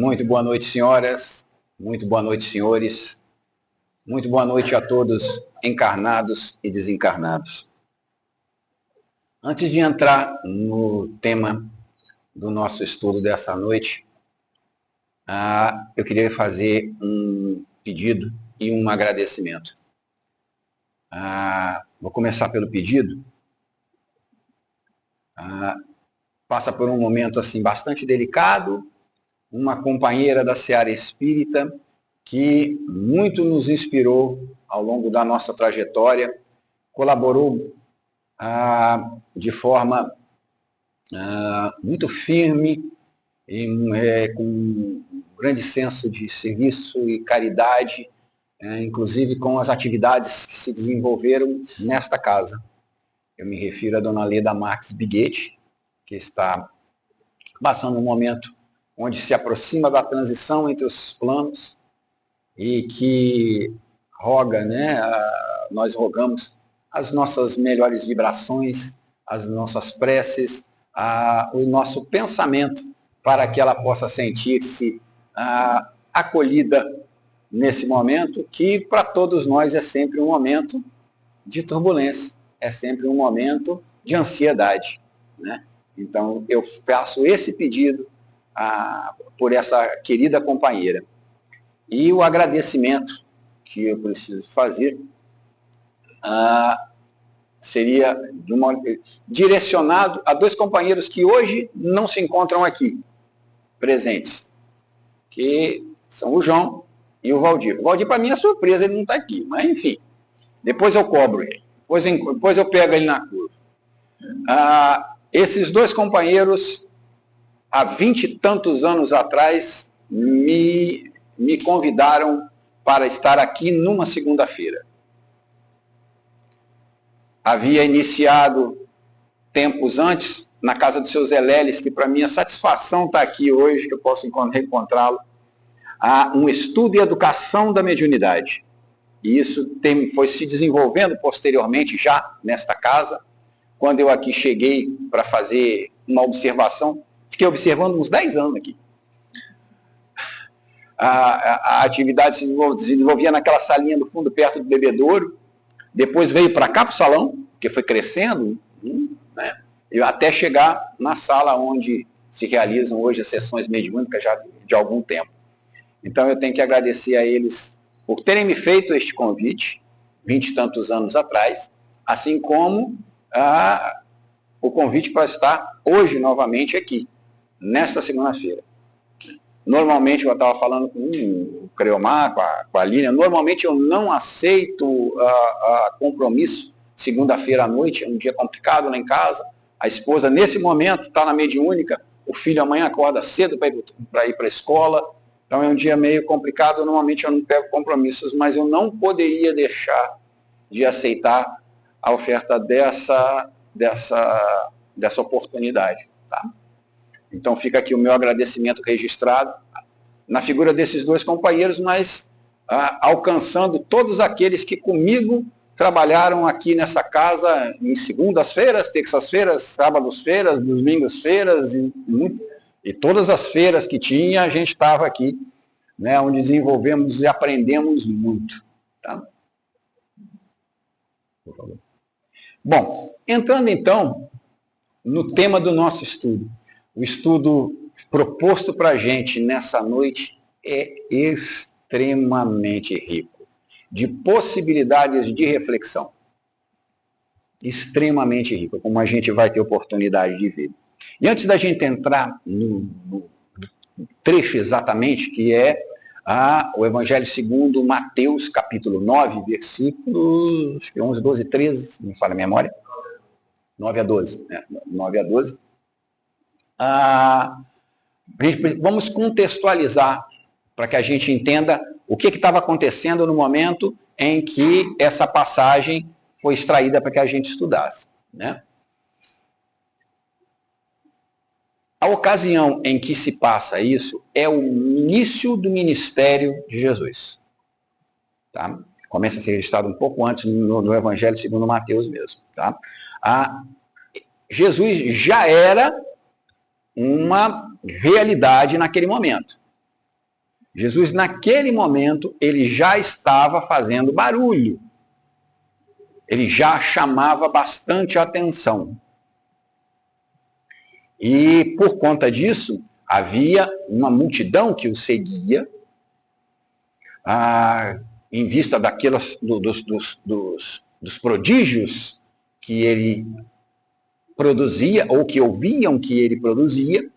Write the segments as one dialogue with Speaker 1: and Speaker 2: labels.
Speaker 1: Muito boa noite, senhoras. Muito boa noite, senhores. Muito boa noite a todos, encarnados e desencarnados. Antes de entrar no tema do nosso estudo dessa noite, eu queria fazer um pedido e um agradecimento. Vou começar pelo pedido. Passa por um momento assim bastante delicado, uma companheira da Seara Espírita que muito nos inspirou ao longo da nossa trajetória, colaborou de forma muito firme, com um grande senso de serviço e caridade, inclusive com as atividades que se desenvolveram nesta casa. Eu me refiro a Dona Leda Marques Biguete, que está passando um momento onde se aproxima da transição entre os planos e que roga, nós rogamos as nossas melhores vibrações, as nossas preces, o nosso pensamento para que ela possa sentir-se acolhida nesse momento, que para todos nós é sempre um momento de turbulência, é sempre um momento de ansiedade, né? Então, eu faço esse pedido por essa querida companheira. E o agradecimento que eu preciso fazer seria direcionado a dois companheiros que hoje não se encontram aqui presentes, que são o João e o Valdir. O Valdir, para mim, é surpresa, ele não está aqui, mas enfim, depois eu cobro ele, depois eu pego ele na curva. Esses dois companheiros, há 20 e tantos anos atrás, me convidaram para estar aqui numa segunda-feira. Havia iniciado tempos antes, na casa dos seus Eleles, que para mim a satisfação está aqui hoje, que eu posso reencontrá-lo, um estudo e educação da mediunidade. E isso foi se desenvolvendo posteriormente já nesta casa. Quando eu aqui cheguei para fazer uma observação, fiquei observando uns 10 anos aqui. A atividade se desenvolvia naquela salinha do fundo, perto do bebedouro. Depois veio para cá, para o salão, que foi crescendo, né, até chegar na sala onde se realizam hoje as sessões mediúnicas já de algum tempo. Então eu tenho que agradecer a eles por terem me feito este convite, 20 e tantos anos atrás, assim como o convite para estar hoje novamente aqui, nesta segunda-feira. Normalmente, eu estava falando com o Creomar, com a Línia, normalmente eu não aceito compromisso segunda-feira à noite, é um dia complicado lá em casa, a esposa nesse momento está na mediúnica, o filho amanhã acorda cedo para ir para a escola, então é um dia meio complicado, normalmente eu não pego compromissos, mas eu não poderia deixar de aceitar a oferta dessa oportunidade, tá? Então fica aqui o meu agradecimento registrado na figura desses dois companheiros, mas alcançando todos aqueles que comigo trabalharam aqui nessa casa em segundas-feiras, terças-feiras, sábados-feiras, domingos-feiras, e todas as feiras que tinha, a gente estava aqui, né, onde desenvolvemos e aprendemos muito. Tá? Por favor. Bom, entrando então no tema do nosso estudo. O estudo proposto para a gente nessa noite é extremamente rico, de possibilidades de reflexão. Extremamente rico, como a gente vai ter oportunidade de ver. E antes da gente entrar no trecho exatamente, que é o Evangelho segundo Mateus, capítulo 9, versículos 11, 12, 13, não me falha a memória, 9 a 12, né? 9 a 12. Vamos contextualizar para que a gente entenda o que estava acontecendo no momento em que essa passagem foi extraída para que a gente estudasse, né? A ocasião em que se passa isso é o início do ministério de Jesus. Tá? Começa a ser registrado um pouco antes no Evangelho segundo Mateus mesmo. Tá? Jesus já era uma realidade naquele momento. Jesus, naquele momento, ele já estava fazendo barulho. Ele já chamava bastante atenção. E, por conta disso, havia uma multidão que o seguia, em vista dos prodígios que ele produzia, ou que ouviam que ele produzia,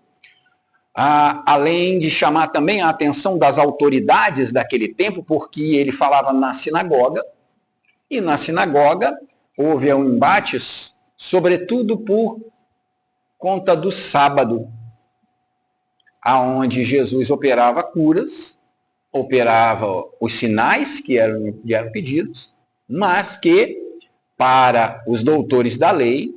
Speaker 1: além de chamar também a atenção das autoridades daquele tempo, porque ele falava na sinagoga, e na sinagoga houve embates, sobretudo por conta do sábado, aonde Jesus operava curas, operava os sinais que eram pedidos, mas que, para os doutores da lei,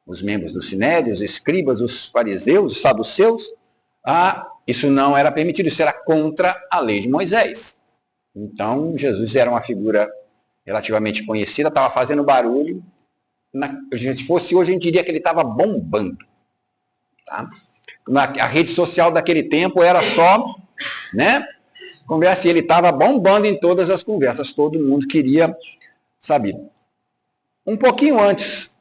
Speaker 1: os membros do Sinédrio, os escribas, os fariseus, os saduceus, isso não era permitido, isso era contra a lei de Moisés. Então, Jesus era uma figura relativamente conhecida, estava fazendo barulho. Se fosse hoje, a gente diria que ele estava bombando. Tá? A rede social daquele tempo era só, né, conversa, e ele estava bombando em todas as conversas, todo mundo queria saber. Um pouquinho antes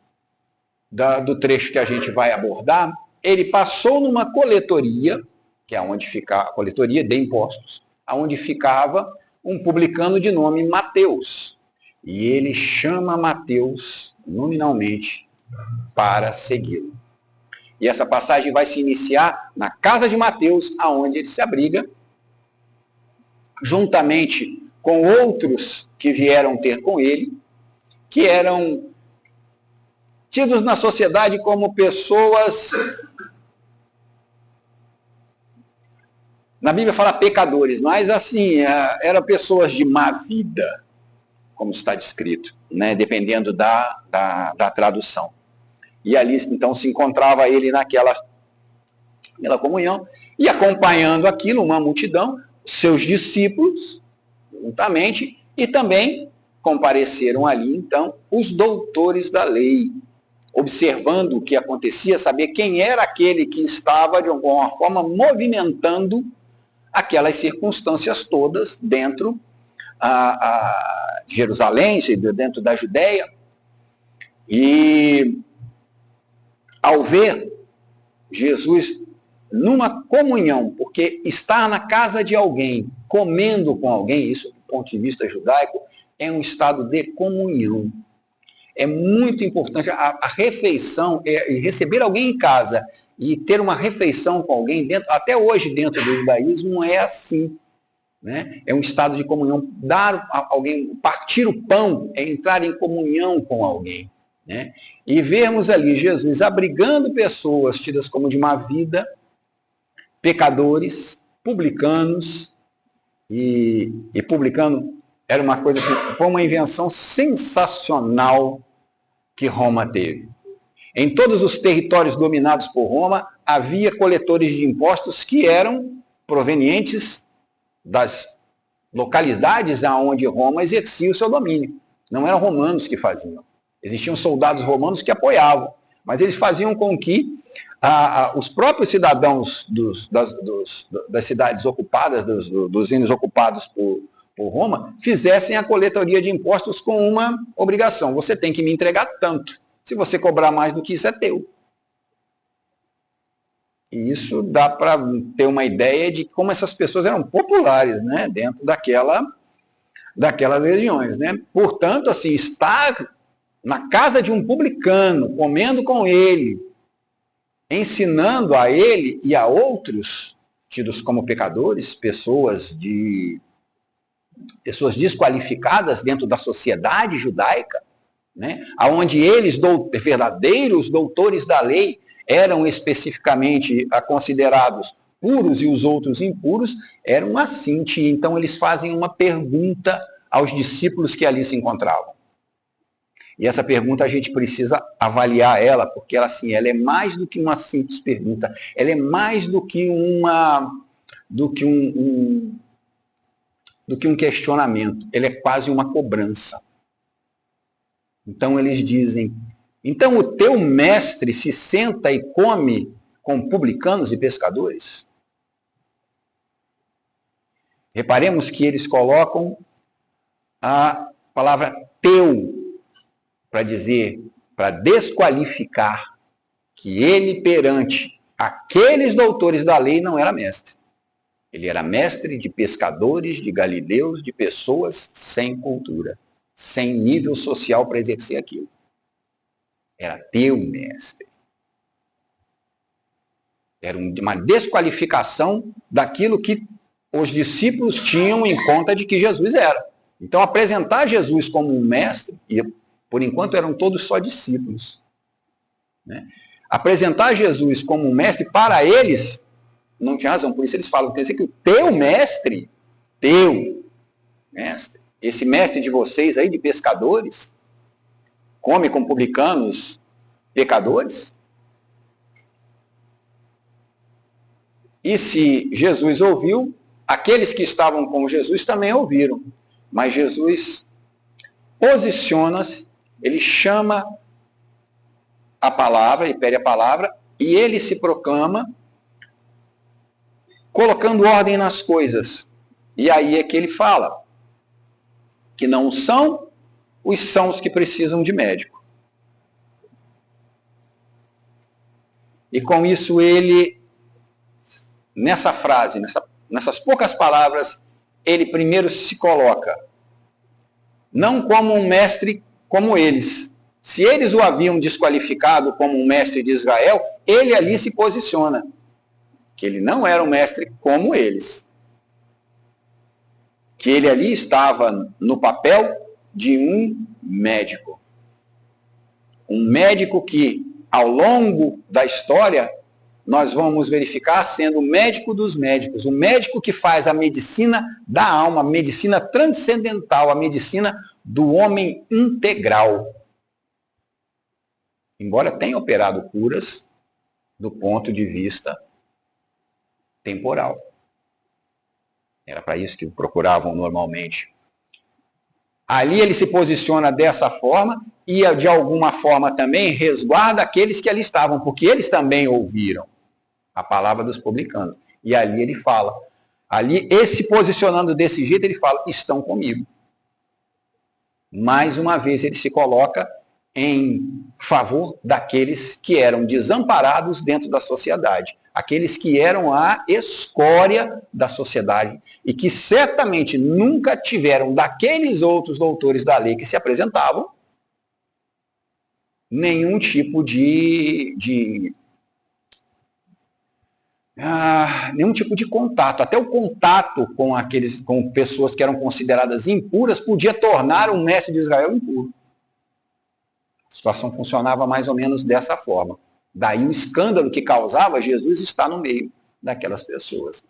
Speaker 1: do trecho que a gente vai abordar, ele passou numa coletoria, que é onde fica a coletoria de impostos, onde ficava um publicano de nome Mateus. E ele chama Mateus nominalmente para segui-lo. E essa passagem vai se iniciar na casa de Mateus, aonde ele se abriga, juntamente com outros que vieram ter com ele, que eram tidos na sociedade como pessoas, na Bíblia fala pecadores, mas assim, eram pessoas de má vida, como está descrito, né, dependendo da tradução. E ali, então, se encontrava ele naquela comunhão, e acompanhando aquilo, uma multidão, seus discípulos, juntamente, e também compareceram ali, então, os doutores da lei, observando o que acontecia, saber quem era aquele que estava, de alguma forma, movimentando aquelas circunstâncias todas dentro de Jerusalém, dentro da Judéia. E, ao ver Jesus numa comunhão, porque estar na casa de alguém, comendo com alguém, isso do ponto de vista judaico, é um estado de comunhão. É muito importante a refeição, receber alguém em casa e ter uma refeição com alguém, até hoje dentro do judaísmo é assim. Né? É um estado de comunhão. Dar a alguém, partir o pão, é entrar em comunhão com alguém. Né? E vermos ali Jesus abrigando pessoas tidas como de má vida, pecadores, publicanos, e publicano era uma coisa assim, foi uma invenção sensacional que Roma teve. Em todos os territórios dominados por Roma, havia coletores de impostos que eram provenientes das localidades aonde Roma exercia o seu domínio. Não eram romanos que faziam. Existiam soldados romanos que apoiavam, mas eles faziam com que os próprios cidadãos das cidades ocupadas, dos reinos ocupados por Roma, fizessem a coletoria de impostos com uma obrigação. Você tem que me entregar tanto. Se você cobrar mais do que isso, é teu. E isso dá para ter uma ideia de como essas pessoas eram populares, né, dentro daquelas regiões. Né? Portanto, assim, estar na casa de um publicano, comendo com ele, ensinando a ele e a outros, tidos como pecadores, pessoas desqualificadas dentro da sociedade judaica, né? Onde eles, verdadeiros doutores da lei, eram especificamente considerados puros e os outros impuros, eram assim. Então eles fazem uma pergunta aos discípulos que ali se encontravam. E essa pergunta a gente precisa avaliar ela, porque ela, assim, ela é mais do que uma simples pergunta, ela é mais do que um questionamento, ela é quase uma cobrança. Então eles dizem, então o teu mestre se senta e come com publicanos e pescadores? Reparemos que eles colocam a palavra teu para dizer, para desqualificar que ele perante aqueles doutores da lei não era mestre. Ele era mestre de pescadores, de galileus, de pessoas sem cultura, sem nível social para exercer aquilo. Era teu mestre. Era uma desqualificação daquilo que os discípulos tinham em conta de que Jesus era. Então, apresentar Jesus como um mestre, e por enquanto eram todos só discípulos, né? Apresentar Jesus como um mestre, para eles, não tinha razão, por isso eles falam, quer dizer que o teu mestre, esse mestre de vocês aí, de pescadores, come com publicanos, pecadores? E se Jesus ouviu, aqueles que estavam com Jesus também ouviram. Mas Jesus posiciona-se, ele chama a palavra, ele pede a palavra, e ele se proclama colocando ordem nas coisas. E aí é que ele fala que não são os que precisam de médico. E com isso ele, nessa frase, nessas poucas palavras, ele primeiro se coloca não como um mestre como eles. Se eles o haviam desqualificado como um mestre de Israel, ele ali se posiciona, que ele não era um mestre como eles. Que ele ali estava no papel de um médico. Um médico que, ao longo da história, nós vamos verificar sendo o médico dos médicos, o médico que faz a medicina da alma, a medicina transcendental, a medicina do homem integral. Embora tenha operado curas do ponto de vista temporal. Era para isso que o procuravam normalmente. Ali ele se posiciona dessa forma e, de alguma forma, também resguarda aqueles que ali estavam, porque eles também ouviram a palavra dos publicanos. E ali ele fala, ali, esse posicionando desse jeito, ele fala, estão comigo. Mais uma vez ele se coloca em favor daqueles que eram desamparados dentro da sociedade, aqueles que eram a escória da sociedade e que certamente nunca tiveram daqueles outros doutores da lei que se apresentavam nenhum tipo nenhum tipo de contato. Até o contato com pessoas que eram consideradas impuras podia tornar um mestre de Israel impuro. A situação funcionava mais ou menos dessa forma. Daí o escândalo que causava Jesus estar no meio daquelas pessoas.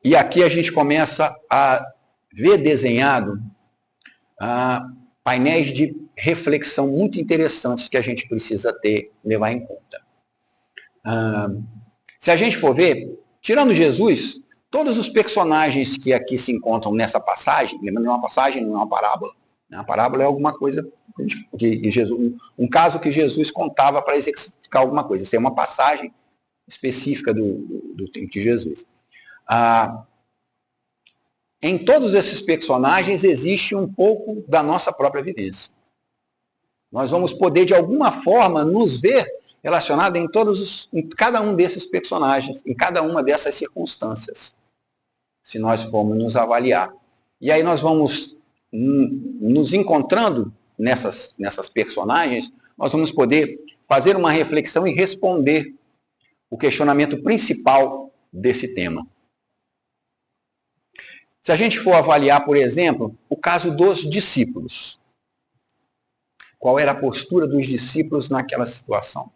Speaker 1: E aqui a gente começa a ver desenhado painéis de reflexão muito interessantes que a gente precisa levar em conta. Se a gente for ver, tirando Jesus, todos os personagens que aqui se encontram nessa passagem, lembrando que uma passagem não é uma parábola. A parábola é alguma coisa, um caso que Jesus contava para exemplificar alguma coisa. Isso é uma passagem específica do tempo de Jesus. Em todos esses personagens existe um pouco da nossa própria vivência. Nós vamos poder, de alguma forma, nos ver relacionados em cada um desses personagens, em cada uma dessas circunstâncias, se nós formos nos avaliar. E aí nós vamos nos encontrando nessas personagens, nós vamos poder fazer uma reflexão e responder o questionamento principal desse tema. Se a gente for avaliar, por exemplo, o caso dos discípulos, qual era a postura dos discípulos naquela situação?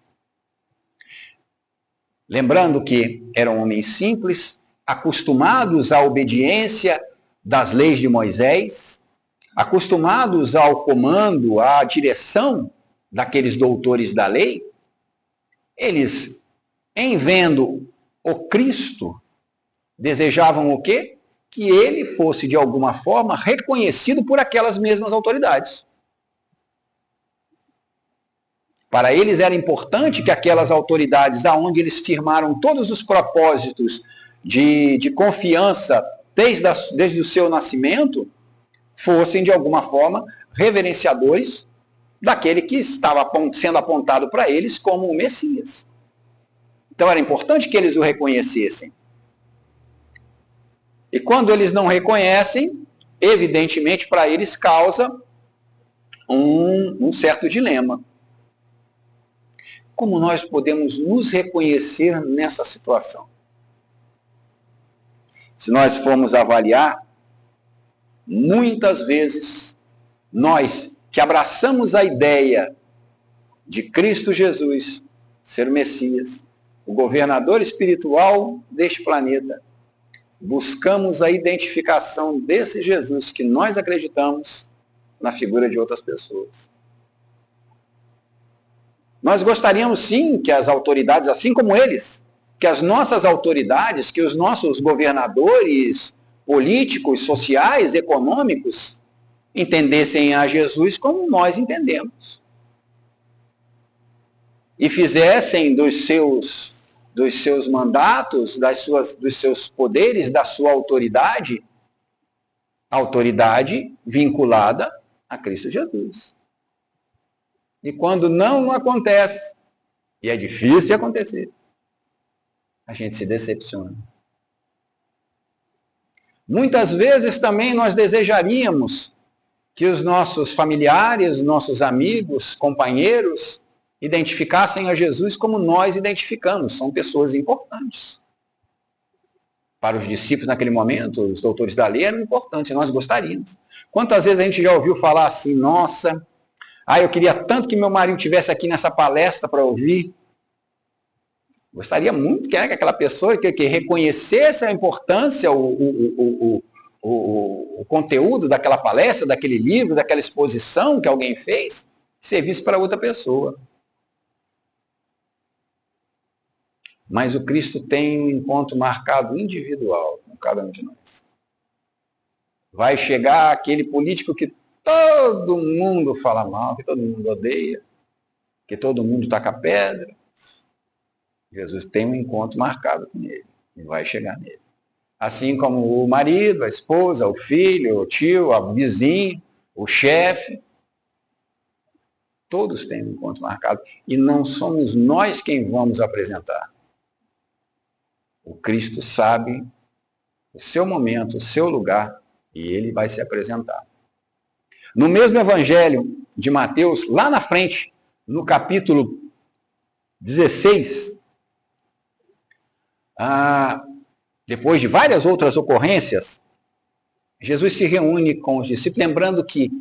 Speaker 1: Lembrando que eram homens simples, acostumados à obediência das leis de Moisés, acostumados ao comando, à direção daqueles doutores da lei, eles, em vendo o Cristo, desejavam o quê? Que ele fosse, de alguma forma, reconhecido por aquelas mesmas autoridades. Para eles era importante que aquelas autoridades, aonde eles firmaram todos os propósitos de confiança desde o seu nascimento, fossem, de alguma forma, reverenciadores daquele que estava sendo apontado para eles como o Messias. Então era importante que eles o reconhecessem. E quando eles não reconhecem, evidentemente para eles causa um certo dilema. Como nós podemos nos reconhecer nessa situação? Se nós formos avaliar, muitas vezes, nós que abraçamos a ideia de Cristo Jesus ser o Messias, o governador espiritual deste planeta, buscamos a identificação desse Jesus que nós acreditamos na figura de outras pessoas. Nós gostaríamos sim que as autoridades, assim como eles, que as nossas autoridades, que os nossos governadores políticos, sociais, econômicos, entendessem a Jesus como nós entendemos. E fizessem dos seus mandatos, dos seus poderes, da sua autoridade vinculada a Cristo Jesus. E quando não acontece, e é difícil de acontecer, a gente se decepciona. Muitas vezes também nós desejaríamos que os nossos familiares, nossos amigos, companheiros, identificassem a Jesus como nós identificamos. São pessoas importantes. Para os discípulos naquele momento, os doutores da lei eram importantes, nós gostaríamos. Quantas vezes a gente já ouviu falar assim, nossa, eu queria tanto que meu marido estivesse aqui nessa palestra para ouvir. Gostaria muito que aquela pessoa que reconhecesse a importância, o conteúdo daquela palestra, daquele livro, daquela exposição que alguém fez, servisse para outra pessoa. Mas o Cristo tem um encontro marcado individual com cada um de nós. Vai chegar aquele político que todo mundo fala mal, que todo mundo odeia, que todo mundo taca pedra. Jesus tem um encontro marcado com ele e vai chegar nele. Assim como o marido, a esposa, o filho, o tio, o vizinho, o chefe, todos têm um encontro marcado. E não somos nós quem vamos apresentar. O Cristo sabe o seu momento, o seu lugar, e ele vai se apresentar. No mesmo evangelho de Mateus, lá na frente, no capítulo 16, depois de várias outras ocorrências, Jesus se reúne com os discípulos, lembrando que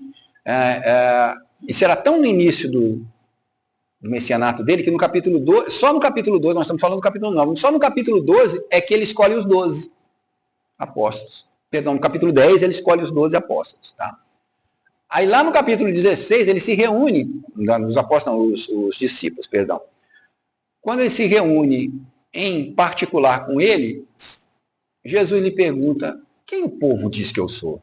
Speaker 1: isso era tão no início do messianato dele, que no capítulo 12, só no capítulo 12, nós estamos falando do capítulo 9, só no capítulo 12 é que ele escolhe os 12 apóstolos. Perdão, no capítulo 10 ele escolhe os 12 apóstolos. Tá? Aí lá no capítulo 16 ele se reúne, os apóstolos, os discípulos, perdão. Quando ele se reúne em particular com ele, Jesus lhe pergunta, quem o povo diz que eu sou?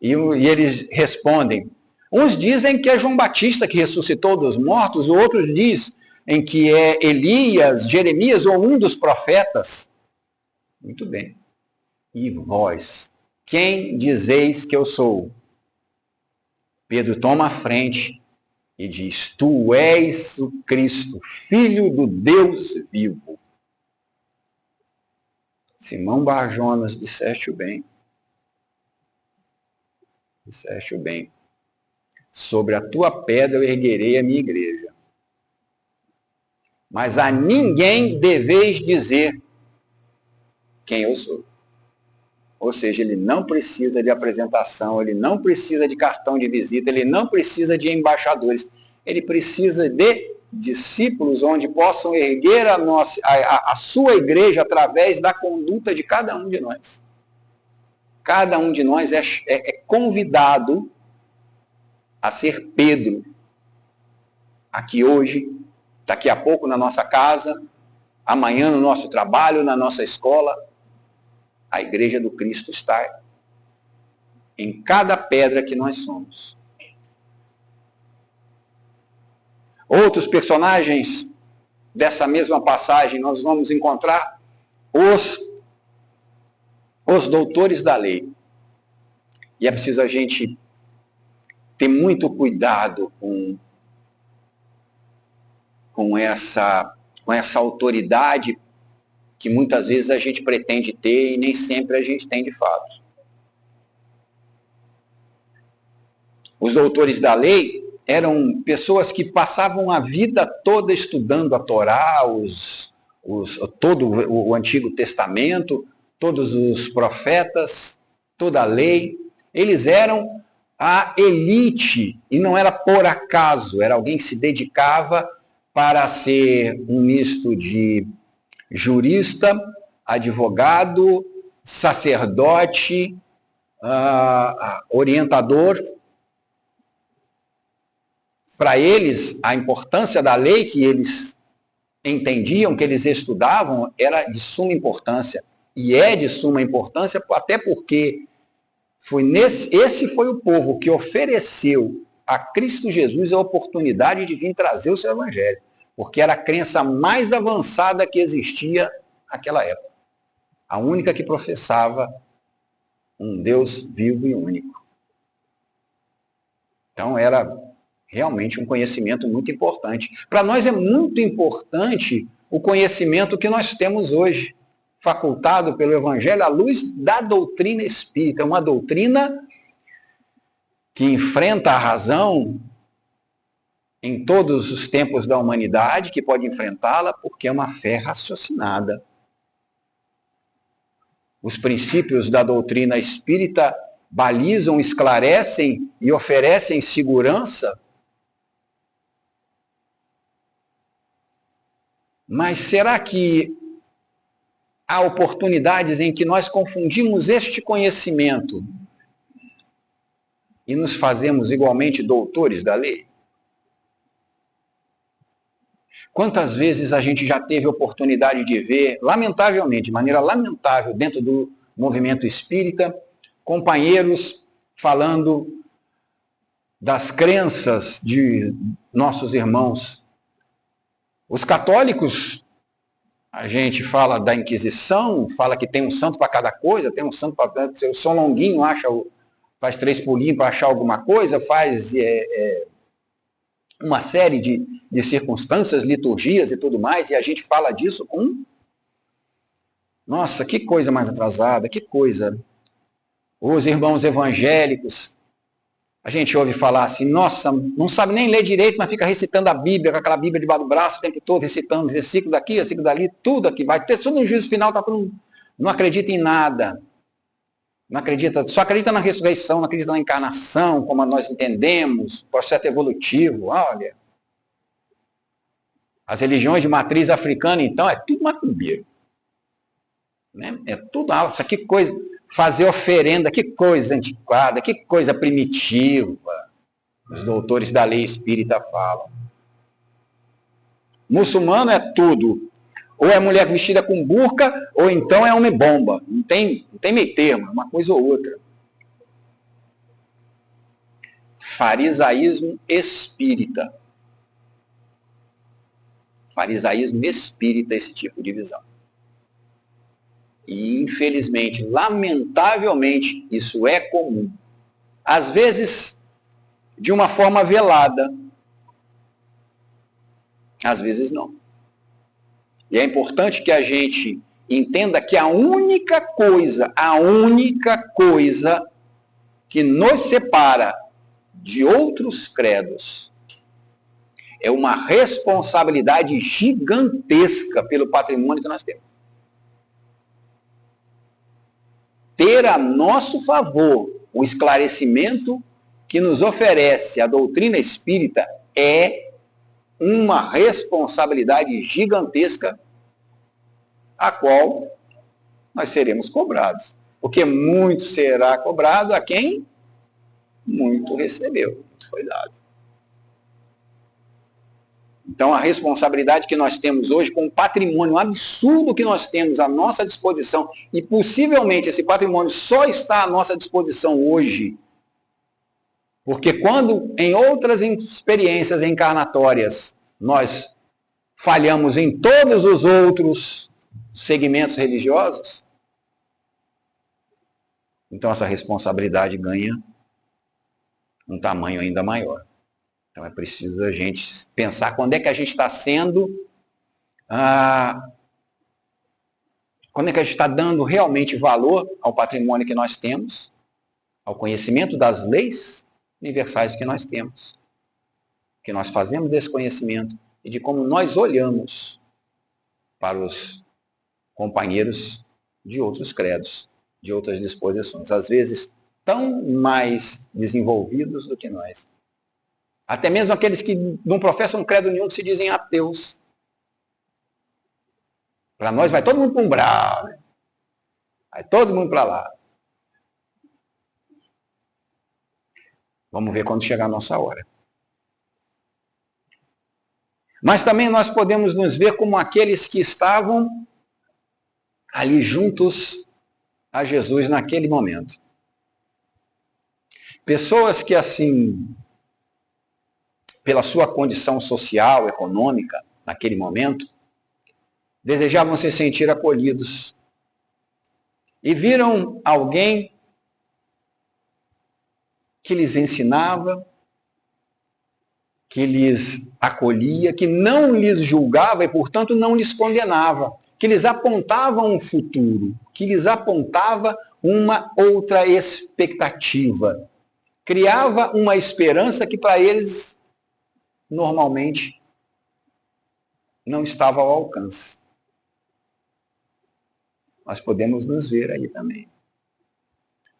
Speaker 1: E eles respondem, uns dizem que é João Batista que ressuscitou dos mortos, outros dizem que é Elias, Jeremias ou um dos profetas. Muito bem. E vós, quem dizeis que eu sou? Pedro toma a frente e diz, tu és o Cristo, Filho do Deus vivo. Simão Barjonas, disseste o bem. Disseste o bem. Sobre a tua pedra eu erguerei a minha igreja. Mas a ninguém deveis dizer quem eu sou. Ou seja, ele não precisa de apresentação, ele não precisa de cartão de visita, ele não precisa de embaixadores. Ele precisa de discípulos onde possam erguer a sua igreja através da conduta de cada um de nós. Cada um de nós é convidado a ser Pedro, aqui hoje, daqui a pouco na nossa casa, amanhã no nosso trabalho, na nossa escola. A igreja do Cristo está em cada pedra que nós somos. Outros personagens dessa mesma passagem, nós vamos encontrar os doutores da lei. E é preciso a gente ter muito cuidado com essa autoridade que muitas vezes a gente pretende ter e nem sempre a gente tem de fato. Os doutores da lei eram pessoas que passavam a vida toda estudando a Torá, todo o Antigo Testamento, todos os profetas, toda a lei. Eles eram a elite, e não era por acaso, era alguém que se dedicava para ser um misto de jurista, advogado, sacerdote, orientador. Para eles, a importância da lei que eles entendiam, que eles estudavam, era de suma importância. E é de suma importância, até porque esse foi o povo que ofereceu a Cristo Jesus a oportunidade de vir trazer o seu evangelho. Porque era a crença mais avançada que existia naquela época. A única que professava um Deus vivo e único. Então era realmente um conhecimento muito importante. Para nós é muito importante o conhecimento que nós temos hoje, facultado pelo Evangelho à luz da doutrina espírita. É uma doutrina que enfrenta a razão em todos os tempos da humanidade, que pode enfrentá-la, porque é uma fé raciocinada. Os princípios da doutrina espírita balizam, esclarecem e oferecem segurança. Mas será que há oportunidades em que nós confundimos este conhecimento e nos fazemos igualmente doutores da lei? Quantas vezes a gente já teve oportunidade de ver, lamentavelmente, de maneira lamentável, dentro do movimento espírita, companheiros falando das crenças de nossos irmãos. Os católicos, a gente fala da Inquisição, fala que tem um santo para cada coisa, tem um santo para... O São Longuinho faz 3 pulinhos para achar alguma coisa, faz uma série de circunstâncias, liturgias e tudo mais, e a gente fala disso com... Nossa, que coisa mais atrasada, que coisa. Os irmãos evangélicos, a gente ouve falar assim, nossa, não sabe nem ler direito, mas fica recitando a Bíblia, com aquela Bíblia debaixo do braço o tempo todo, recitando versículo daqui, versículo dali, tudo aqui, vai ter tudo no juízo final, não acredita em nada. Não acredita, só acredita na ressurreição, não acredita na encarnação, como nós entendemos, processo evolutivo, olha. As religiões de matriz africana, então, é tudo macumbeiro. Né? É tudo alto, isso aqui coisa... Fazer oferenda, que coisa antiquada, que coisa primitiva. Os doutores da lei espírita falam. Muçulmano é tudo. Ou é mulher vestida com burca, ou então é homem-bomba. Não tem meio termo, uma coisa ou outra. Farisaísmo espírita. Farisaísmo espírita, esse tipo de visão. E, infelizmente, lamentavelmente, isso é comum. Às vezes, de uma forma velada. Às vezes, não. E é importante que a gente entenda que a única coisa que nos separa de outros credos é uma responsabilidade gigantesca pelo patrimônio que nós temos. Ter a nosso favor o esclarecimento que nos oferece a doutrina espírita é uma responsabilidade gigantesca a qual nós seremos cobrados. Porque muito será cobrado a quem muito recebeu, muito foi dado. Então, a responsabilidade que nós temos hoje com o patrimônio absurdo que nós temos à nossa disposição, e possivelmente esse patrimônio só está à nossa disposição hoje, porque quando em outras experiências encarnatórias nós falhamos em todos os outros segmentos religiosos, então essa responsabilidade ganha um tamanho ainda maior. Então é preciso a gente pensar quando é que a gente está sendo, quando é que a gente está dando realmente valor ao patrimônio que nós temos, ao conhecimento das leis universais que nós temos, que nós fazemos desse conhecimento e de como nós olhamos para os companheiros de outros credos, de outras disposições, às vezes tão mais desenvolvidos do que nós. Até mesmo aqueles que não professam credo nenhum, que se dizem ateus. Para nós vai todo mundo para um umbral, né? Vai todo mundo para lá. Vamos ver quando chegar a nossa hora. Mas também nós podemos nos ver como aqueles que estavam ali juntos a Jesus naquele momento. Pessoas que assim, pela sua condição social, econômica, naquele momento, desejavam se sentir acolhidos. E viram alguém que lhes ensinava, que lhes acolhia, que não lhes julgava e, portanto, não lhes condenava, que lhes apontava um futuro, que lhes apontava uma outra expectativa. Criava uma esperança que para eles, normalmente, não estava ao alcance. Nós podemos nos ver aí também.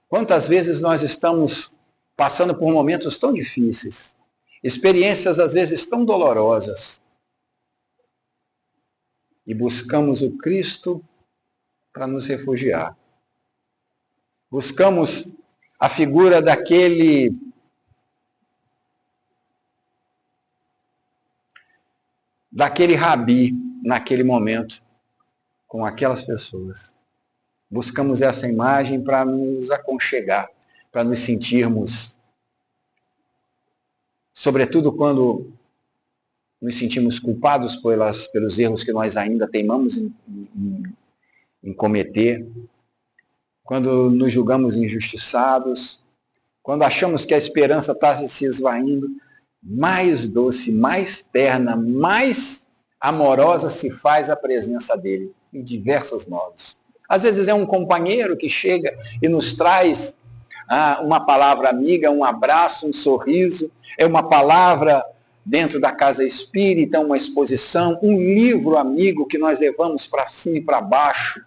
Speaker 1: Quantas vezes nós estamos passando por momentos tão difíceis, experiências às vezes tão dolorosas, e buscamos o Cristo para nos refugiar. Buscamos a figura daquele rabi naquele momento, com aquelas pessoas. Buscamos essa imagem para nos aconchegar, para nos sentirmos, sobretudo quando nos sentimos culpados pelos erros que nós ainda teimamos em cometer, quando nos julgamos injustiçados, quando achamos que a esperança está se esvaindo, mais doce, mais terna, mais amorosa se faz a presença dele, em diversos modos. Às vezes é um companheiro que chega e nos traz uma palavra amiga, um abraço, um sorriso, é uma palavra dentro da casa espírita, uma exposição, um livro amigo que nós levamos para cima e para baixo,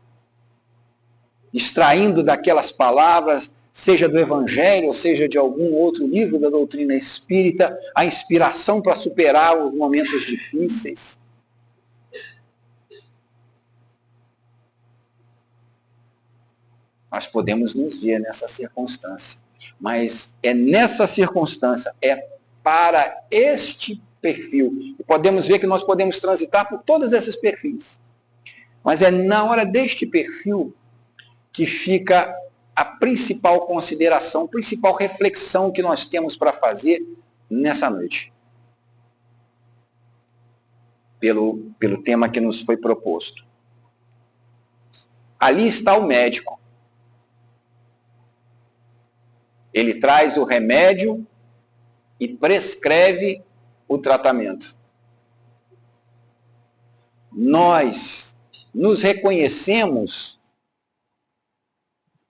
Speaker 1: extraindo daquelas palavras, seja do Evangelho, ou seja de algum outro livro da doutrina espírita, a inspiração para superar os momentos difíceis. Nós podemos nos ver nessa circunstância. Mas é nessa circunstância, é para este perfil. E podemos ver que nós podemos transitar por todos esses perfis. Mas é na hora deste perfil que fica a principal consideração, a principal reflexão que nós temos para fazer nessa noite. Pelo tema que nos foi proposto. Ali está o médico. Ele traz o remédio e prescreve o tratamento. Nós nos reconhecemos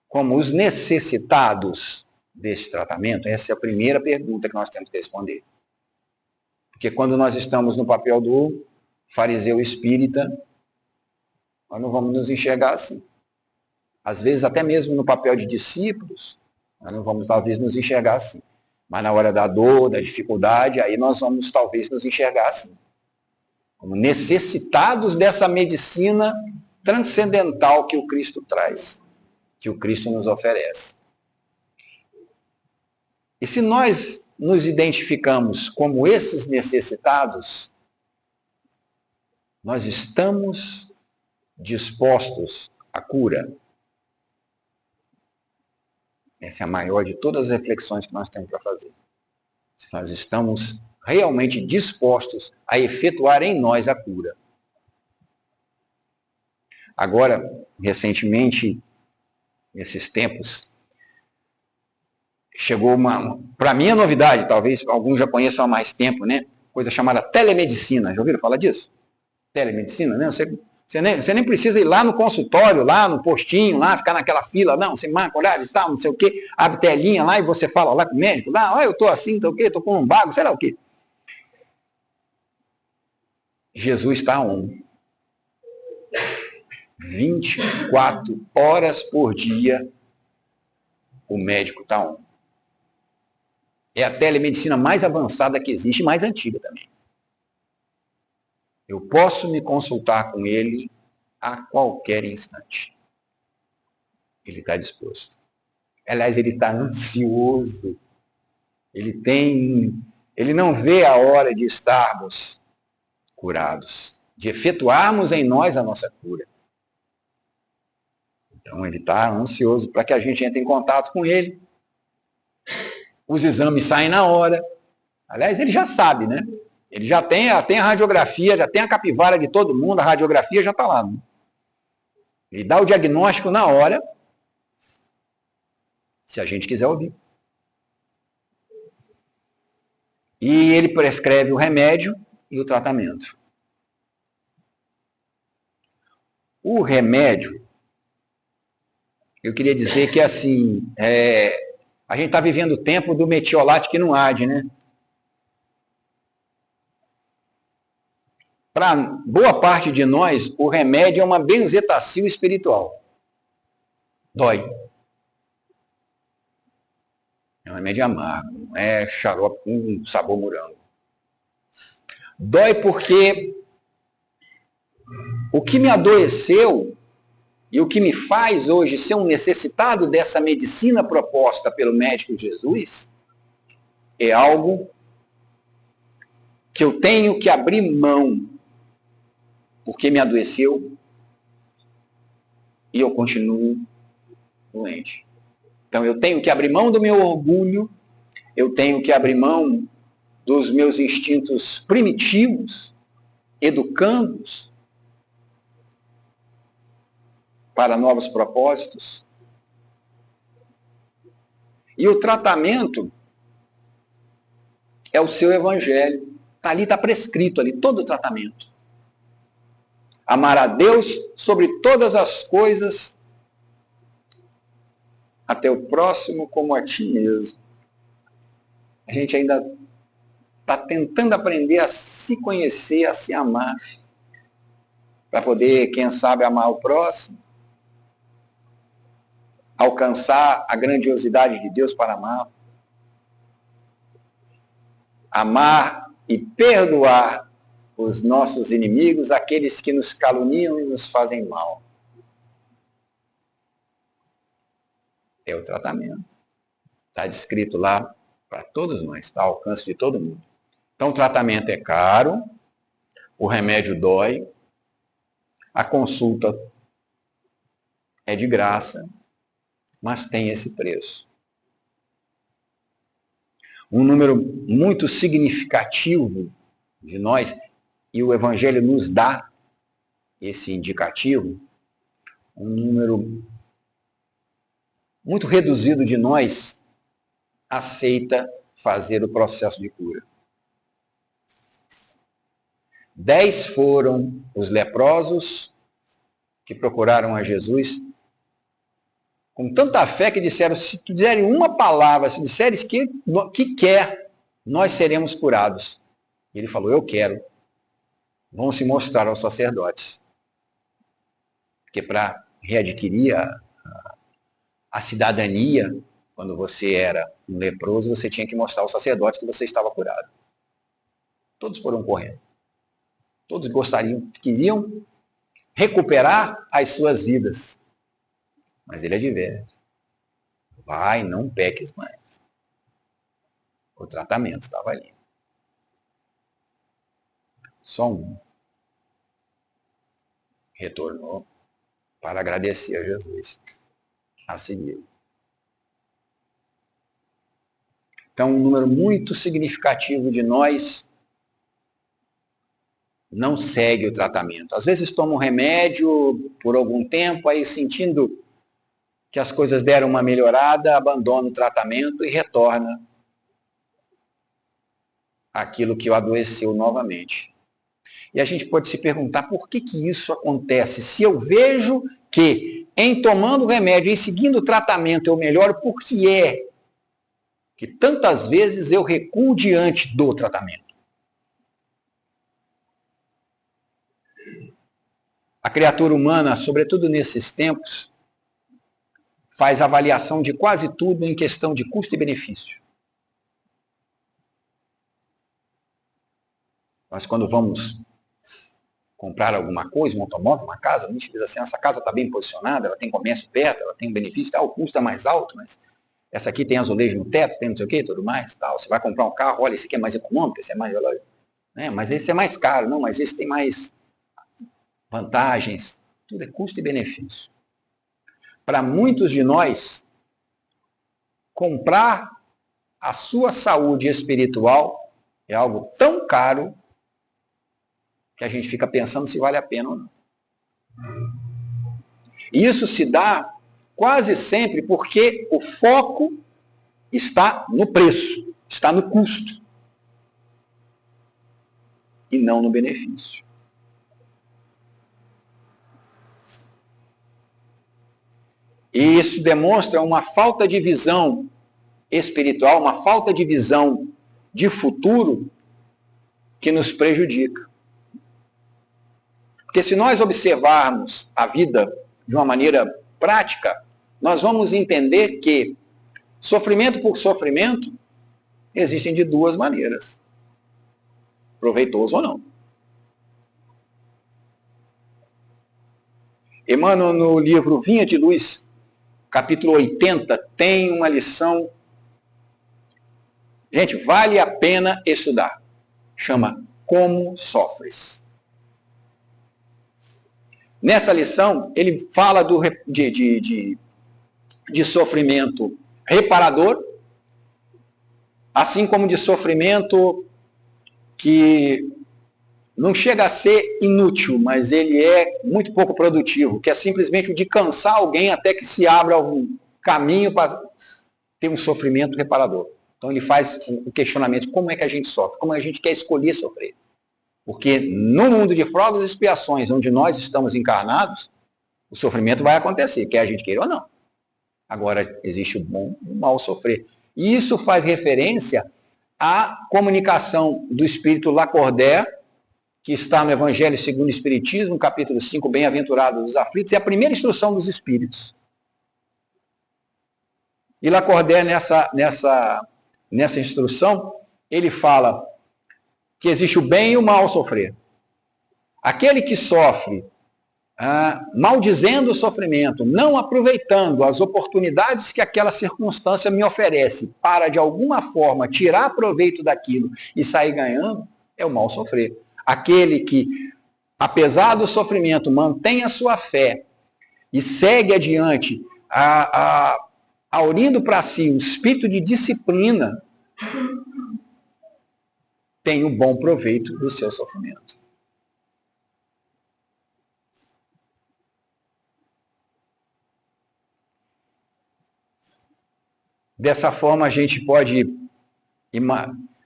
Speaker 1: como os necessitados desse tratamento? Essa é a primeira pergunta que nós temos que responder. Porque quando nós estamos no papel do fariseu espírita, nós não vamos nos enxergar assim. Às vezes, até mesmo no papel de discípulos, nós não vamos talvez nos enxergar assim. Mas na hora da dor, da dificuldade, aí nós vamos talvez nos enxergar assim. Como necessitados dessa medicina transcendental que o Cristo traz, que o Cristo nos oferece. E se nós nos identificamos como esses necessitados, nós estamos dispostos à cura. Essa é a maior de todas as reflexões que nós temos para fazer. Se nós estamos realmente dispostos a efetuar em nós a cura. Agora, recentemente, nesses tempos, chegou para mim é novidade, talvez alguns já conheçam há mais tempo, né? Coisa chamada telemedicina. Já ouviram falar disso? Telemedicina, né? Você nem precisa ir lá no consultório, lá no postinho, lá, ficar naquela fila, não, você marca horário e tal, não sei o quê, abre telinha lá e você fala lá com o médico, lá, eu tô assim, tô o quê, tô com um bago, sei lá o quê. Jesus está on. 24 horas por dia o médico está on. É a telemedicina mais avançada que existe e mais antiga também. Eu posso me consultar com ele a qualquer instante. Ele está disposto. Aliás, ele está ansioso. Ele não vê a hora de estarmos curados, de efetuarmos em nós a nossa cura. Então, ele está ansioso para que a gente entre em contato com ele. Os exames saem na hora. Aliás, ele já sabe, né? Ele já tem a radiografia, já tem a capivara de todo mundo, a radiografia já está lá. Né? Ele dá o diagnóstico na hora, se a gente quiser ouvir. E ele prescreve o remédio e o tratamento. O remédio, eu queria dizer que assim, a gente está vivendo o tempo do metiolate que não arde, né? Para boa parte de nós, o remédio é uma benzetacil espiritual. Dói. É um remédio amargo, não é xarope com sabor morango. Dói porque o que me adoeceu e o que me faz hoje ser um necessitado dessa medicina proposta pelo médico Jesus é algo que eu tenho que abrir mão porque me adoeceu e eu continuo doente. Então eu tenho que abrir mão do meu orgulho, eu tenho que abrir mão dos meus instintos primitivos, educando-os para novos propósitos. E o tratamento é o seu evangelho. Está ali, está prescrito ali, todo o tratamento. Amar a Deus sobre todas as coisas, até o próximo como a ti mesmo. A gente ainda está tentando aprender a se conhecer, a se amar, para poder, quem sabe, amar o próximo, alcançar a grandiosidade de Deus para amar, amar e perdoar os nossos inimigos, aqueles que nos caluniam e nos fazem mal. É o tratamento. Está descrito lá para todos nós, está ao alcance de todo mundo. Então o tratamento é caro, o remédio dói, a consulta é de graça, mas tem esse preço. Um número muito significativo de nós, e o Evangelho nos dá esse indicativo, um número muito reduzido de nós aceita fazer o processo de cura. 10 foram os leprosos que procuraram a Jesus com tanta fé que disseram, se tu disserem uma palavra, se disseres que quer, nós seremos curados. E ele falou, eu quero. Vão se mostrar aos sacerdotes. Porque para readquirir a cidadania, quando você era um leproso, você tinha que mostrar aos sacerdotes que você estava curado. Todos foram correndo. Todos queriam recuperar as suas vidas. Mas ele adverte. Vai, não peques mais. O tratamento estava ali. Só um retornou para agradecer a Jesus. A seguir. Então, um número muito significativo de nós não segue o tratamento. Às vezes toma um remédio por algum tempo, aí sentindo que as coisas deram uma melhorada, abandona o tratamento e retorna àquilo que o adoeceu novamente. E a gente pode se perguntar por que isso acontece? Se eu vejo que em tomando o remédio e seguindo o tratamento eu melhoro, por que é que tantas vezes eu recuo diante do tratamento? A criatura humana, sobretudo nesses tempos, faz avaliação de quase tudo em questão de custo e benefício. Nós, quando vamos comprar alguma coisa, um automóvel, uma casa, a gente diz assim, essa casa está bem posicionada, ela tem comércio perto, ela tem benefício, o custo é mais alto, mas essa aqui tem azulejo no teto, tem não sei o que, tudo mais, tal. Você vai comprar um carro, olha, esse aqui é mais econômico, esse é mais... Né, mas esse é mais caro, não, mas esse tem mais vantagens. Tudo é custo e benefício. Para muitos de nós, comprar a sua saúde espiritual é algo tão caro que a gente fica pensando se vale a pena ou não. E isso se dá quase sempre porque o foco está no preço, está no custo, e não no benefício. E isso demonstra uma falta de visão espiritual, uma falta de visão de futuro que nos prejudica. Porque se nós observarmos a vida de uma maneira prática, nós vamos entender que sofrimento por sofrimento existem de duas maneiras, proveitoso ou não. Emmanuel, no livro Vinha de Luz, capítulo 80, tem uma lição. Gente, vale a pena estudar. Chama Como Sofres. Nessa lição, ele fala de sofrimento reparador, assim como de sofrimento que não chega a ser inútil, mas ele é muito pouco produtivo, que é simplesmente o de cansar alguém até que se abra algum caminho para ter um sofrimento reparador. Então ele faz o questionamento, como é que a gente sofre? Como a gente quer escolher sofrer? Porque no mundo de provas e expiações, onde nós estamos encarnados, o sofrimento vai acontecer, quer a gente queira ou não. Agora, existe o bom e o mal sofrer. E isso faz referência à comunicação do Espírito Lacordaire, que está no Evangelho segundo o Espiritismo, capítulo 5, Bem-aventurados os aflitos, é a primeira instrução dos Espíritos. E Lacordaire, nessa instrução, ele fala que existe o bem e o mal sofrer. Aquele que sofre maldizendo o sofrimento, não aproveitando as oportunidades que aquela circunstância me oferece para, de alguma forma, tirar proveito daquilo e sair ganhando, é o mal sofrer. Aquele que, apesar do sofrimento, mantém a sua fé e segue adiante, aurindo para si um espírito de disciplina, tem o bom proveito do seu sofrimento. Dessa forma, a gente pode,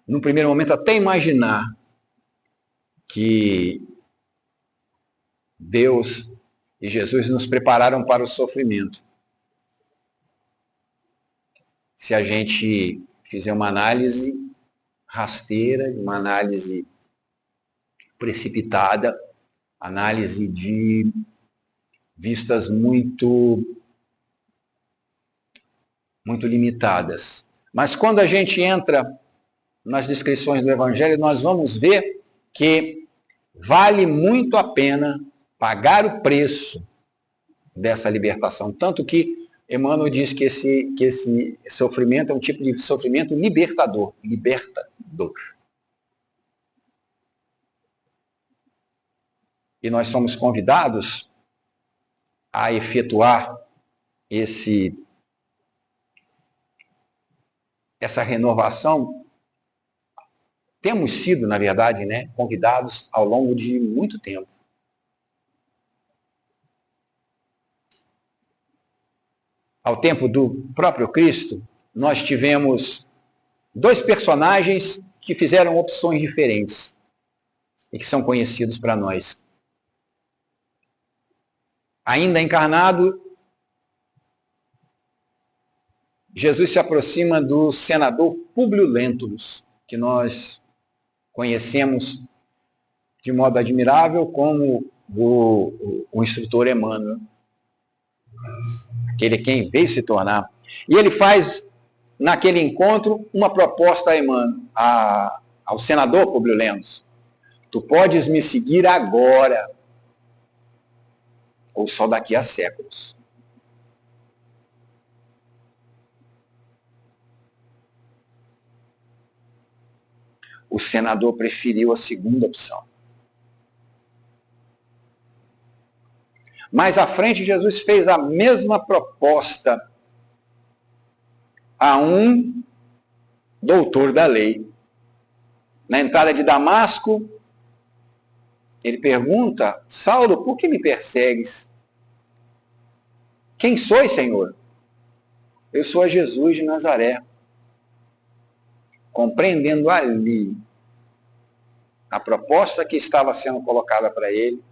Speaker 1: no primeiro momento, até imaginar que Deus e Jesus nos prepararam para o sofrimento. Se a gente fizer uma análise rasteira, uma análise precipitada, análise de vistas muito limitadas. Mas quando a gente entra nas descrições do Evangelho, nós vamos ver que vale muito a pena pagar o preço dessa libertação. Tanto que Emmanuel diz que esse sofrimento é um tipo de sofrimento libertador. E nós somos convidados a efetuar esse essa renovação, temos sido, na verdade, né, convidados ao longo de muito tempo. Ao tempo do próprio Cristo, nós tivemos dois personagens que fizeram opções diferentes e que são conhecidos para nós. Ainda encarnado, Jesus se aproxima do senador Públio Lentulus, que nós conhecemos de modo admirável como o instrutor Emmanuel, aquele quem veio se tornar. E ele faz, naquele encontro, uma proposta a Emmanuel, ao senador Públio Lentulus. Tu podes me seguir agora, ou só daqui a séculos. O senador preferiu a segunda opção. Mais à frente, Jesus fez a mesma proposta a um doutor da lei. Na entrada de Damasco, ele pergunta: Saulo, por que me persegues? Quem sois, Senhor? Eu sou a Jesus de Nazaré. Compreendendo ali a proposta que estava sendo colocada para ele,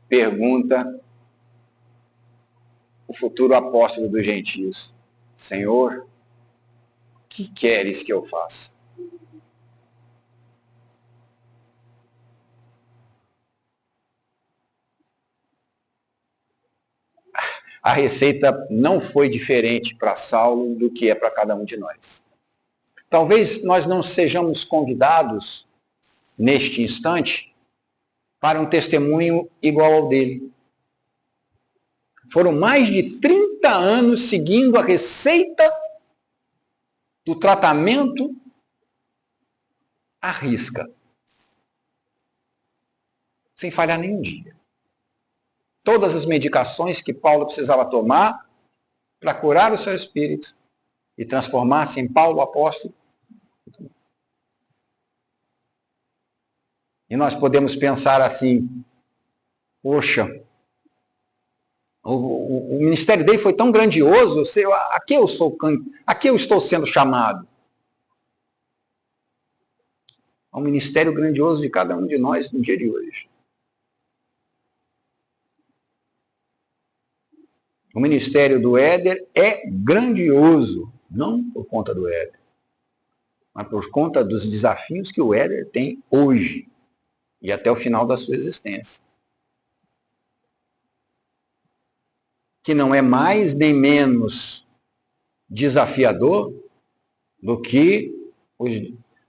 Speaker 1: pergunta o futuro apóstolo dos gentios: Senhor, que queres que eu faça? A receita não foi diferente para Saulo do que é para cada um de nós. Talvez nós não sejamos convidados, neste instante, para um testemunho igual ao dele. Foram mais de 30 anos seguindo a receita do tratamento à risca, sem falhar nenhum dia. Todas as medicações que Paulo precisava tomar para curar o seu espírito e transformar-se em Paulo apóstolo. E nós podemos pensar assim: poxa, o ministério dele foi tão grandioso, a que eu estou sendo chamado? Ao ministério grandioso de cada um de nós no dia de hoje. O ministério do Éder é grandioso, não por conta do Éder, mas por conta dos desafios que o Éder tem hoje e até o final da sua existência. Que não é mais nem menos desafiador do que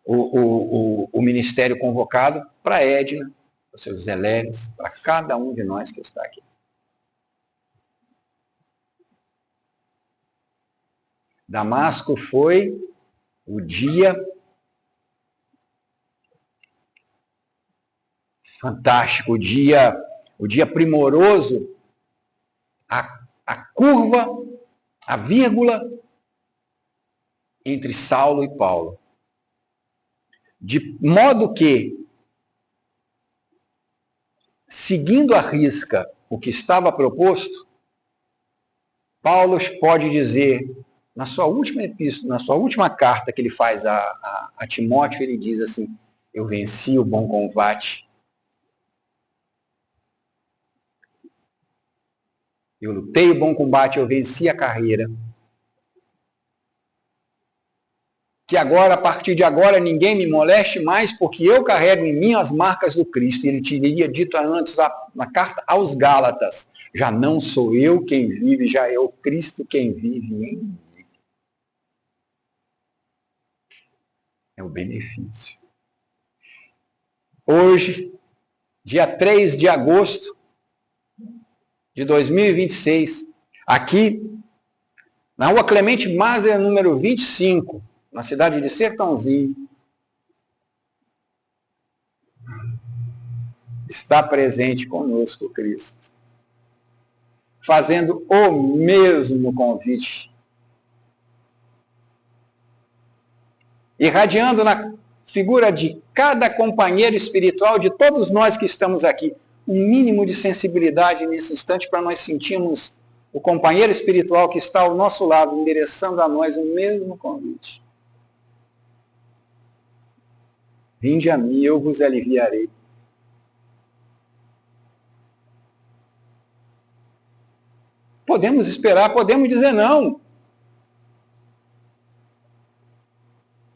Speaker 1: o ministério convocado para Edna, para os seus Zeléres, para cada um de nós que está aqui. Damasco foi o dia fantástico, o dia primoroso, a curva, a vírgula entre Saulo e Paulo. De modo que, seguindo à risca o que estava proposto, Paulo pode dizer, na sua última epístola, na sua última carta que ele faz a Timóteo, ele diz assim: eu venci o bom combate, eu lutei o bom combate, eu venci a carreira. Que agora, a partir de agora, ninguém me moleste mais, porque eu carrego em mim as marcas do Cristo. E ele teria dito antes na carta aos Gálatas: já não sou eu quem vive, já é o Cristo quem vive em mim. É o benefício. Hoje, dia 3 de agosto de 2026, aqui na rua Clemente Maser, número 25, na cidade de Sertãozinho, está presente conosco Cristo, fazendo o mesmo convite irradiando na figura de cada companheiro espiritual, de todos nós que estamos aqui, um mínimo de sensibilidade nesse instante para nós sentirmos o companheiro espiritual que está ao nosso lado, endereçando a nós o mesmo convite. Vinde a mim, eu vos aliviarei. Podemos esperar, podemos dizer não.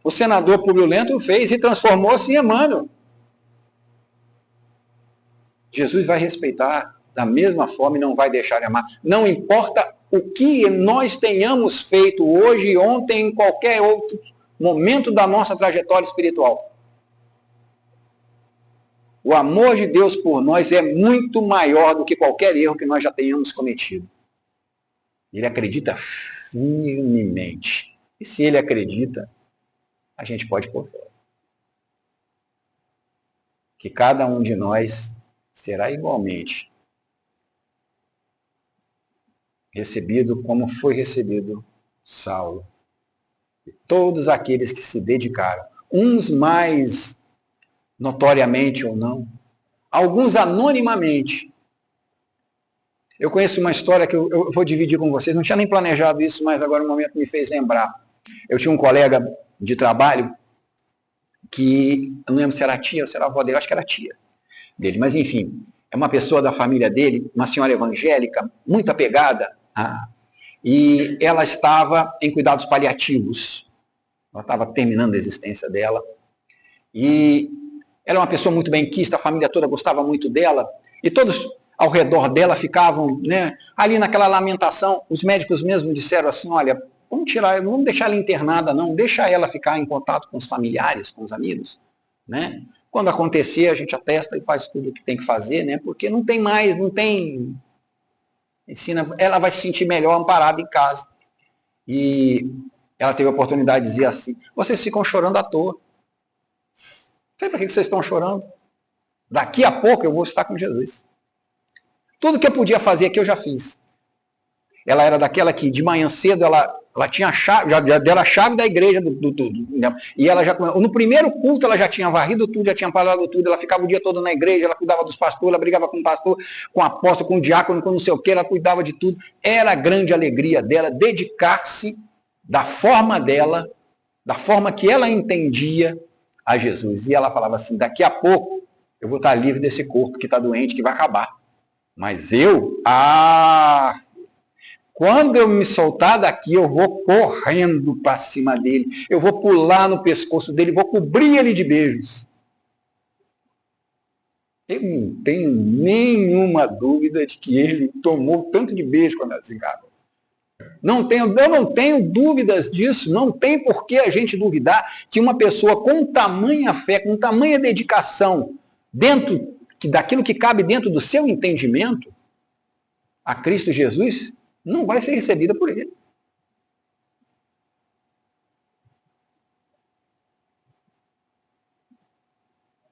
Speaker 1: O senador Públio Lento fez e transformou-se em Emmanuel. Jesus vai respeitar da mesma forma e não vai deixar de amar. Não importa o que nós tenhamos feito hoje, ontem, em qualquer outro momento da nossa trajetória espiritual. O amor de Deus por nós é muito maior do que qualquer erro que nós já tenhamos cometido. Ele acredita firmemente. E se ele acredita, a gente pode pôr fé. Que cada um de nós será igualmente recebido como foi recebido Saulo. E todos aqueles que se dedicaram, uns mais notoriamente ou não, alguns anonimamente. Eu conheço uma história que eu vou dividir com vocês, não tinha nem planejado isso, mas agora o momento me fez lembrar. Eu tinha um colega de trabalho que, eu não lembro se era a tia ou se era a avó dele, acho que era a tia dele, mas enfim, é uma pessoa da família dele, uma senhora evangélica, muito apegada, e ela estava em cuidados paliativos, ela estava terminando a existência dela, e ela é uma pessoa muito benquista, a família toda gostava muito dela, e todos ao redor dela ficavam, né, ali naquela lamentação. Os médicos mesmo disseram assim, olha, vamos tirar, não vamos deixar ela internada não, deixa ela ficar em contato com os familiares, com os amigos, né? Quando acontecer, a gente atesta e faz tudo o que tem que fazer, né? Porque não tem mais, não tem... Ensina, ela vai se sentir melhor amparada em casa. E ela teve a oportunidade de dizer assim, vocês ficam chorando à toa. Sei para que vocês estão chorando. Daqui a pouco eu vou estar com Jesus. Tudo que eu podia fazer aqui eu já fiz. Ela era daquela que de manhã cedo ela tinha a chave, já deram a chave da igreja do tudo. E ela já, no primeiro culto ela já tinha varrido tudo, já tinha falado tudo, ela ficava o dia todo na igreja, ela cuidava dos pastores, ela brigava com o pastor, com o apóstolo, com o diácono, com não sei o que, ela cuidava de tudo. Era a grande alegria dela dedicar-se da forma dela, da forma que ela entendia a Jesus. E ela falava assim, daqui a pouco eu vou estar livre desse corpo que está doente, que vai acabar. Mas eu, quando eu me soltar daqui, eu vou correndo para cima dele, eu vou pular no pescoço dele, vou cobrir ele de beijos. Eu não tenho nenhuma dúvida de que ele tomou tanto de beijo quando ela desencarnou. Eu não tenho dúvidas disso, não tem por que a gente duvidar que uma pessoa com tamanha fé, com tamanha dedicação, dentro daquilo que cabe dentro do seu entendimento, a Cristo Jesus, não vai ser recebida por ele.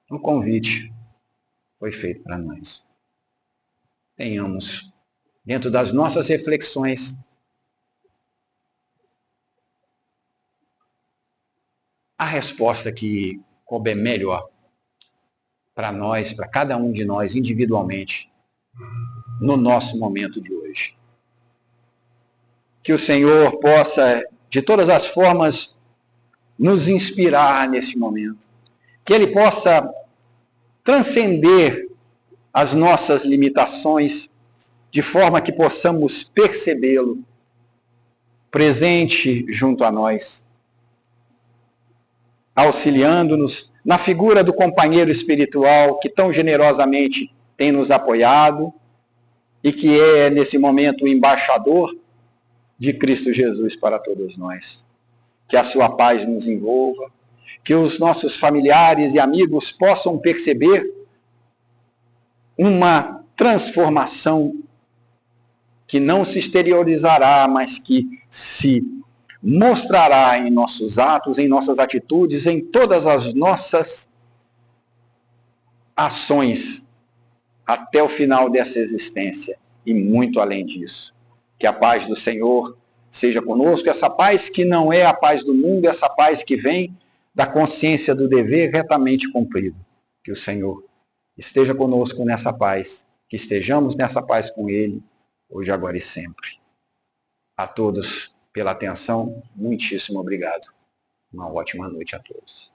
Speaker 1: O convite foi feito para nós. Tenhamos, dentro das nossas reflexões, a resposta que couber melhor para nós, para cada um de nós individualmente, no nosso momento de hoje. Que o Senhor possa, de todas as formas, nos inspirar nesse momento. Que Ele possa transcender as nossas limitações, de forma que possamos percebê-lo presente junto a nós, auxiliando-nos na figura do companheiro espiritual que tão generosamente tem nos apoiado e que é, nesse momento, o embaixador de Cristo Jesus para todos nós. Que a sua paz nos envolva, que os nossos familiares e amigos possam perceber uma transformação que não se exteriorizará, mas que se mostrará em nossos atos, em nossas atitudes, em todas as nossas ações, até o final dessa existência e muito além disso. Que a paz do Senhor seja conosco, essa paz que não é a paz do mundo, essa paz que vem da consciência do dever retamente cumprido. Que o Senhor esteja conosco nessa paz, que estejamos nessa paz com Ele, hoje, agora e sempre. A todos pela atenção, muitíssimo obrigado. Uma ótima noite a todos.